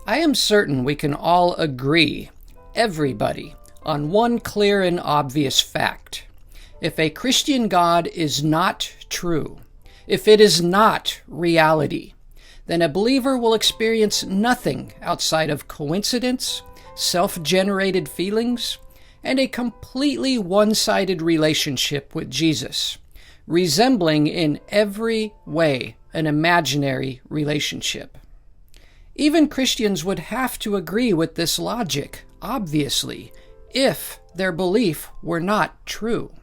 I am certain we can all agree, everybody, on one clear and obvious fact. If a Christian God is not true, if it is not reality, then a believer will experience nothing outside of coincidence, self-generated feelings, and a completely one-sided relationship with Jesus, resembling in every way an imaginary relationship. Even Christians would have to agree with this logic, obviously, if their belief were not true.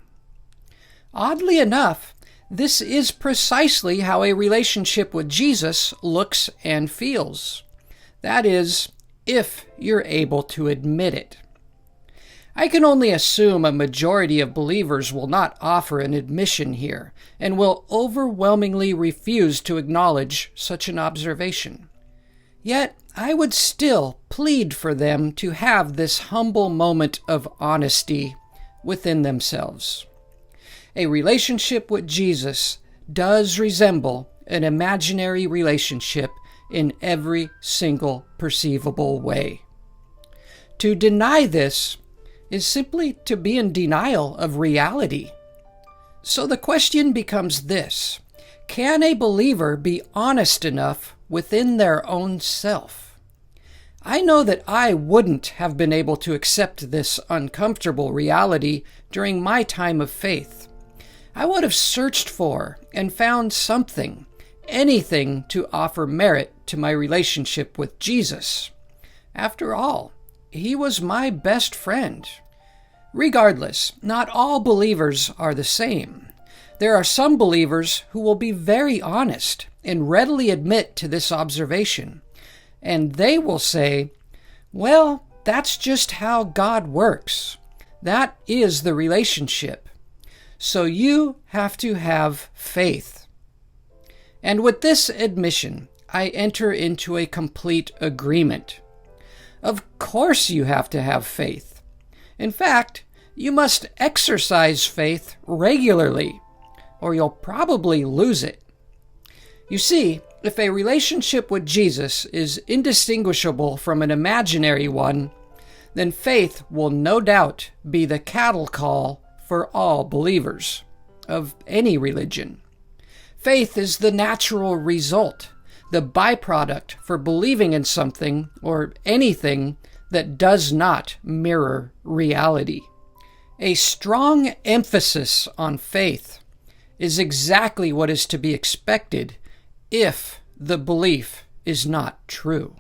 Oddly enough, this is precisely how a relationship with Jesus looks and feels. That is, if you're able to admit it. I can only assume a majority of believers will not offer an admission here, and will overwhelmingly refuse to acknowledge such an observation. Yet, I would still plead for them to have this humble moment of honesty within themselves. A relationship with Jesus does resemble an imaginary relationship in every single perceivable way. To deny this is simply to be in denial of reality. So the question becomes this: can a believer be honest enough within their own self? I know that I wouldn't have been able to accept this uncomfortable reality during my time of faith. I would have searched for and found something, anything to offer merit to my relationship with Jesus. After all, he was my best friend. Regardless, not all believers are the same. There are some believers who will be very honest and readily admit to this observation, and they will say, well, that's just how God works. That is the relationship. So you have to have faith. And with this admission, I enter into a complete agreement. Of course you have to have faith. In fact, you must exercise faith regularly, or you'll probably lose it. You see, if a relationship with Jesus is indistinguishable from an imaginary one, then faith will no doubt be the cattle call for all believers of any religion. Faith is the natural result, the byproduct for believing in something or anything that does not mirror reality. A strong emphasis on faith is exactly what is to be expected if the belief is not true.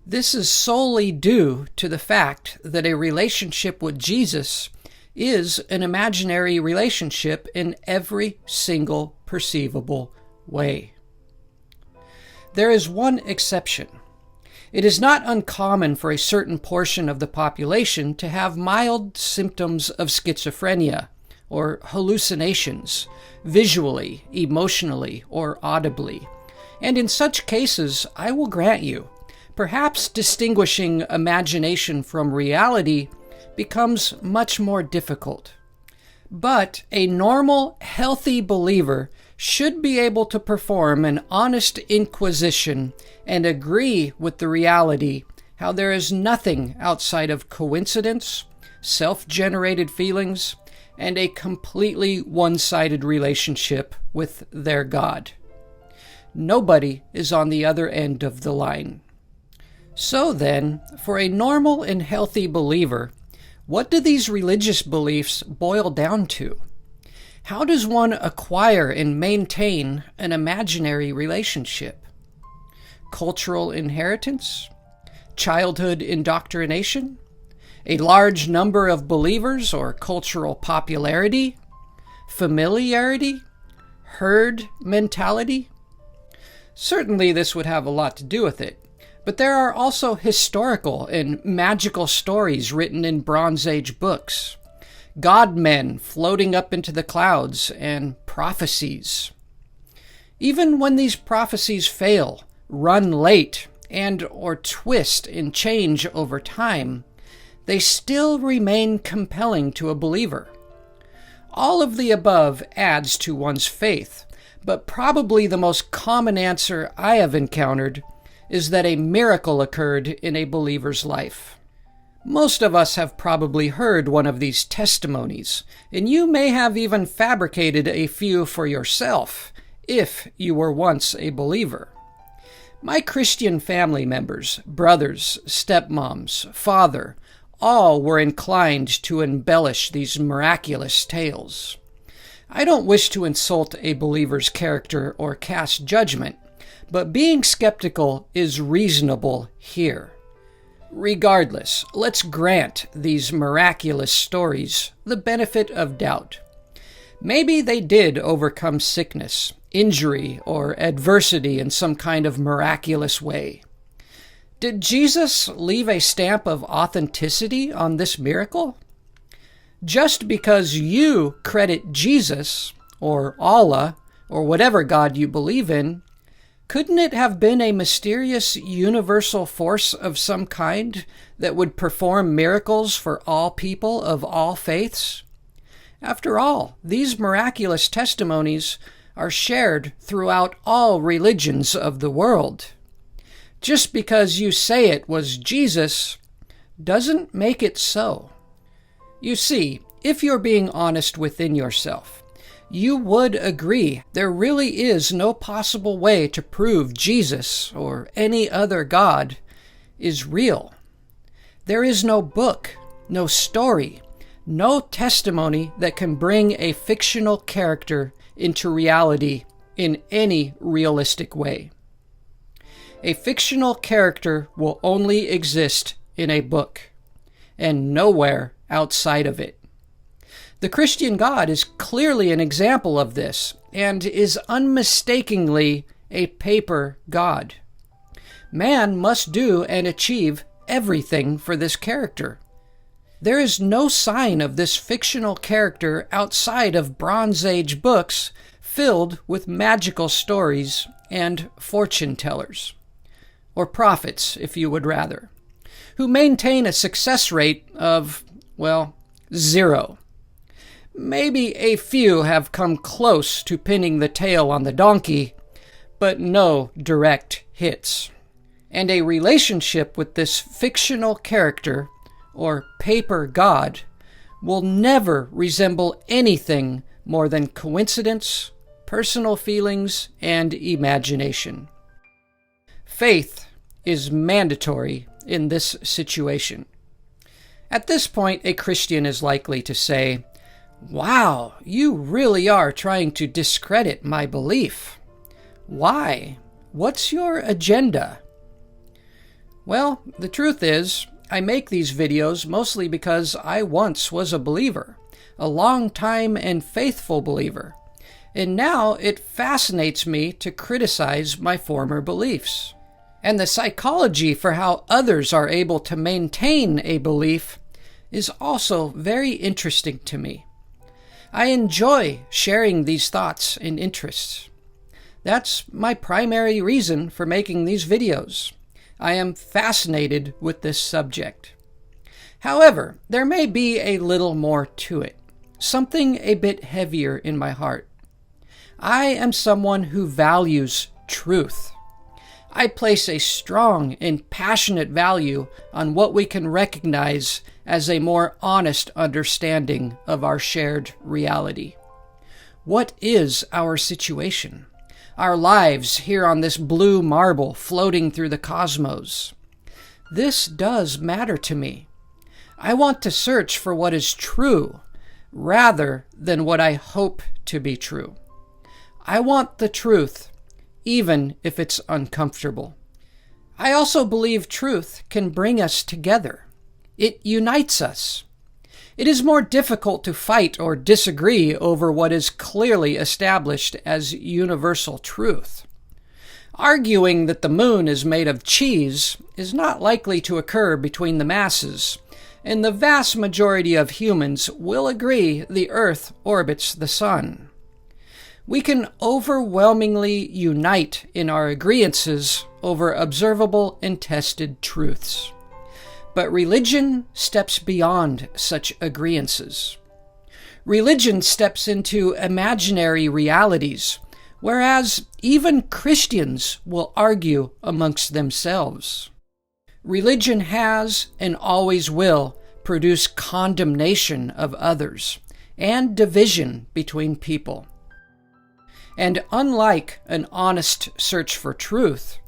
This is solely due to the fact that a relationship with Jesus is an imaginary relationship in every single perceivable way. There is one exception. It is not uncommon for a certain portion of the population to have mild symptoms of schizophrenia or hallucinations, visually, emotionally, or audibly. And in such cases, I will grant you, perhaps distinguishing imagination from reality becomes much more difficult. But a normal, healthy believer should be able to perform an honest inquisition and agree with the reality how there is nothing outside of coincidence, self-generated feelings, and a completely one-sided relationship with their God. Nobody is on the other end of the line. So then, for a normal and healthy believer, what do these religious beliefs boil down to? How does one acquire and maintain an imaginary relationship? Cultural inheritance? Childhood indoctrination? A large number of believers or cultural popularity? Familiarity? Herd mentality? Certainly this would have a lot to do with it. But there are also historical and magical stories written in Bronze Age books, God-men floating up into the clouds, and prophecies. Even when these prophecies fail, run late, and or twist and change over time, they still remain compelling to a believer. All of the above adds to one's faith, but probably the most common answer I have encountered is that a miracle occurred in a believer's life. Most of us have probably heard one of these testimonies, and you may have even fabricated a few for yourself, if you were once a believer. My Christian family members, brothers, stepmoms, father, all were inclined to embellish these miraculous tales. I don't wish to insult a believer's character or cast judgment, but being skeptical is reasonable here. Regardless, let's grant these miraculous stories the benefit of doubt. Maybe they did overcome sickness, injury, or adversity in some kind of miraculous way. Did Jesus leave a stamp of authenticity on this miracle? Just because you credit Jesus, or Allah, or whatever God you believe in, couldn't it have been a mysterious universal force of some kind that would perform miracles for all people of all faiths? After all, these miraculous testimonies are shared throughout all religions of the world. Just because you say it was Jesus doesn't make it so. You see, if you're being honest within yourself, you would agree there really is no possible way to prove Jesus or any other God is real. There is no book, no story, no testimony that can bring a fictional character into reality in any realistic way. A fictional character will only exist in a book, and nowhere outside of it. The Christian God is clearly an example of this, and is unmistakably a paper God. Man must do and achieve everything for this character. There is no sign of this fictional character outside of Bronze Age books filled with magical stories and fortune tellers, or prophets, if you would rather, who maintain a success rate of, well, 0. Maybe a few have come close to pinning the tail on the donkey, but no direct hits. And a relationship with this fictional character, or paper God, will never resemble anything more than coincidence, personal feelings, and imagination. Faith is mandatory in this situation. At this point, a Christian is likely to say, "Wow, you really are trying to discredit my belief. Why? What's your agenda?" Well, the truth is, I make these videos mostly because I once was a believer, a long-time and faithful believer, and now it fascinates me to criticize my former beliefs. And the psychology for how others are able to maintain a belief is also very interesting to me. I enjoy sharing these thoughts and interests. That's my primary reason for making these videos. I am fascinated with this subject. However, there may be a little more to it, something a bit heavier in my heart. I am someone who values truth. I place a strong and passionate value on what we can recognize as a more honest understanding of our shared reality. What is our situation? Our lives here on this blue marble floating through the cosmos. This does matter to me. I want to search for what is true rather than what I hope to be true. I want the truth, even if it's uncomfortable. I also believe truth can bring us together. It unites us. It is more difficult to fight or disagree over what is clearly established as universal truth. Arguing that the moon is made of cheese is not likely to occur between the masses, and the vast majority of humans will agree the Earth orbits the sun. We can overwhelmingly unite in our agreeances over observable and tested truths. But religion steps beyond such agreeances. Religion steps into imaginary realities whereas even Christians will argue amongst themselves. Religion has and always will produce condemnation of others and division between people. And unlike an honest search for truth,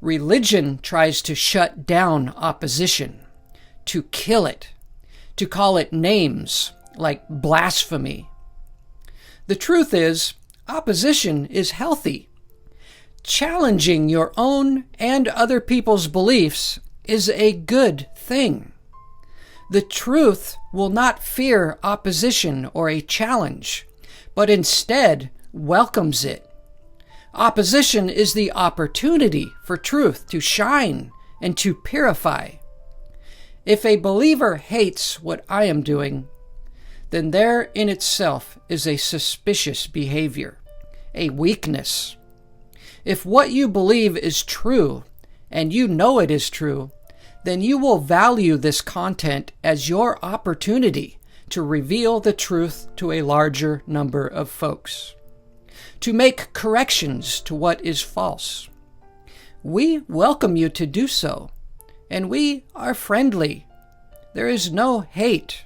religion tries to shut down opposition, to kill it, to call it names like blasphemy. The truth is, opposition is healthy. Challenging your own and other people's beliefs is a good thing. The truth will not fear opposition or a challenge, but instead welcomes it. Opposition is the opportunity for truth to shine and to purify. If a believer hates what I am doing, then there in itself is a suspicious behavior, a weakness. If what you believe is true, and you know it is true, then you will value this content as your opportunity to reveal the truth to a larger number of folks, to make corrections to what is false. We welcome you to do so, and we are friendly. There is no hate.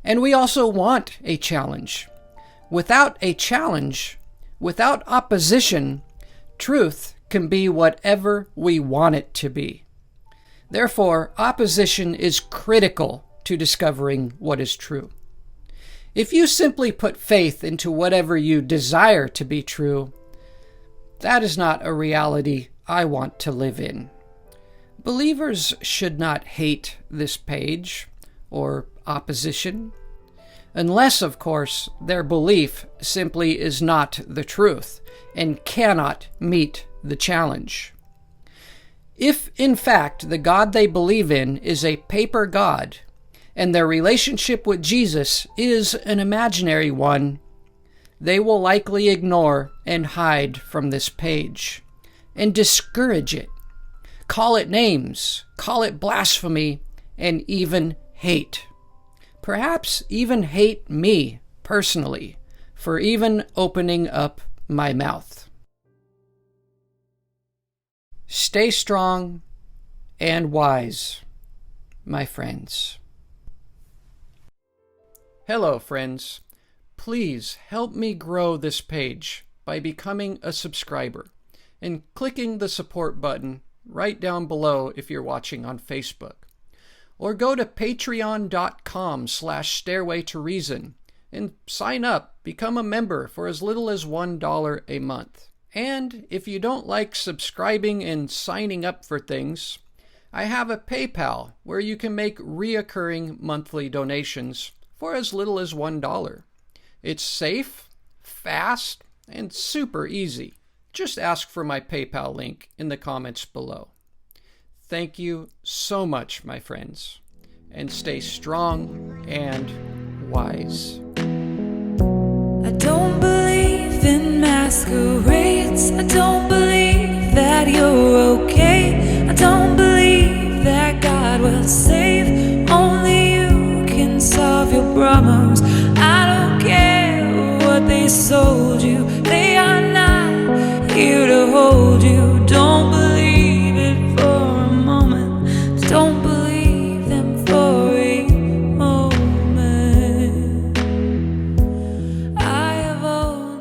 And we also want a challenge. Without a challenge, without opposition, truth can be whatever we want it to be. Therefore, opposition is critical to discovering what is true. If you simply put faith into whatever you desire to be true, that is not a reality I want to live in. Believers should not hate this page or opposition, unless, of course, their belief simply is not the truth and cannot meet the challenge. If, in fact, the God they believe in is a paper God, and their relationship with Jesus is an imaginary one, they will likely ignore and hide from this page and discourage it, call it names, call it blasphemy, and even hate. Perhaps even hate me personally for even opening up my mouth. Stay strong and wise, my friends. Hello, friends. Please help me grow this page by becoming a subscriber and clicking the support button right down below if you're watching on Facebook. Or go to patreon.com/stairwaytoreason and sign up, become a member for as little as $1 a month. And if you don't like subscribing and signing up for things, I have a PayPal where you can make reoccurring monthly donations for as little as $1. It's safe, fast, and super easy. Just ask for my PayPal link in the comments below. Thank you so much, my friends, and stay strong and wise. I don't believe in masquerades. I don't believe